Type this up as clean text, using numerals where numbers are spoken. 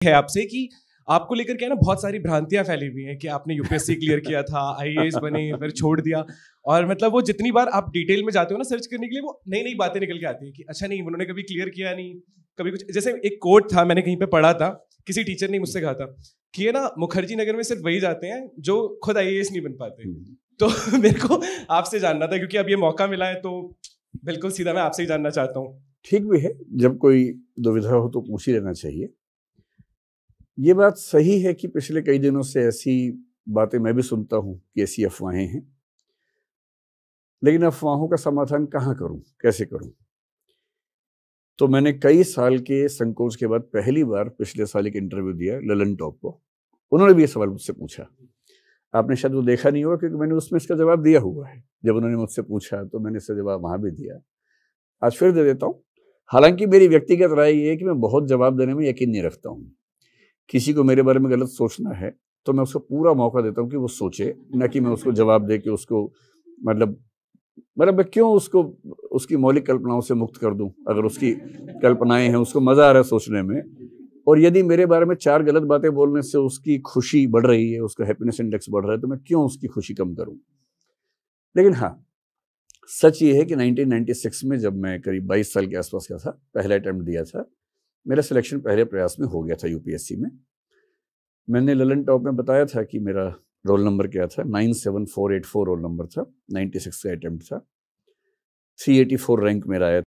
है आपसे कि आपको लेकर के ना बहुत सारी भ्रांतियां फैली हुई हैं कि आपने यूपीएससी क्लियर किया था, आईएएस बने, फिर छोड़ दिया। और मतलब वो जितनी बार आप डिटेल में जाते हो ना सर्च करने के लिए, वो नई नई बातें निकल के आती हैं कि अच्छा नहीं, उन्होंने कभी क्लियर किया नहीं, कभी कुछ। जैसे एक कोट था, मैंने कहीं पे पढ़ा था, किसी टीचर ने मुझसे कहा था कि ये ना मुखर्जी नगर में सिर्फ वही जाते हैं जो खुद आईएएस नहीं बन पाते। तो मेरे को आपसे जानना था, क्योंकि अब ये मौका मिला है, तो बिल्कुल सीधा मैं आपसे ही जानना चाहता हूँ। ठीक भी है, जब कोई दुविधा हो तो पूछ ही लेना चाहिए। ये बात सही है कि पिछले कई दिनों से ऐसी बातें मैं भी सुनता हूं कि ऐसी अफवाहें हैं, लेकिन अफवाहों का समाधान कहाँ करूं, कैसे करूं? तो मैंने कई साल के संकोच के बाद पहली बार पिछले साल एक इंटरव्यू दिया ललन टॉप को। उन्होंने भी ये सवाल मुझसे पूछा। आपने शायद वो देखा नहीं होगा, क्योंकि मैंने उसमें इसका जवाब दिया हुआ है। जब उन्होंने मुझसे पूछा तो मैंने इसका जवाब वहां भी दिया, आज फिर दे देता हूँ। हालांकि मेरी व्यक्तिगत राय ये है कि मैं बहुत जवाब देने में यकीन नहीं रखता हूँ। किसी को मेरे बारे में गलत सोचना है तो मैं उसको पूरा मौका देता हूँ कि वो सोचे, न कि मैं उसको जवाब दे के उसको मतलब मैं क्यों उसको उसकी मौलिक कल्पनाओं से मुक्त कर दूं। अगर उसकी कल्पनाएं हैं, उसको मजा आ रहा है सोचने में, और यदि मेरे बारे में 4 गलत बातें बोलने से उसकी खुशी बढ़ रही है, उसका हैप्पीनेस इंडेक्स बढ़ रहा है, तो मैं क्यों उसकी खुशी कम करूं। लेकिन हाँ, सच ये है कि 1996 में जब मैं करीब 22 साल के आसपास का था, पहला अटेम्प्ट दिया था, मेरा सिलेक्शन पहले प्रयास में हो गया था यूपीएससी में। मैंने ललन टॉप में बताया था कि मेरा रोल नंबर क्या था, 97484 रोल नंबर था, 96 का अटेम्प्ट था, 384 रैंक मेरा आया।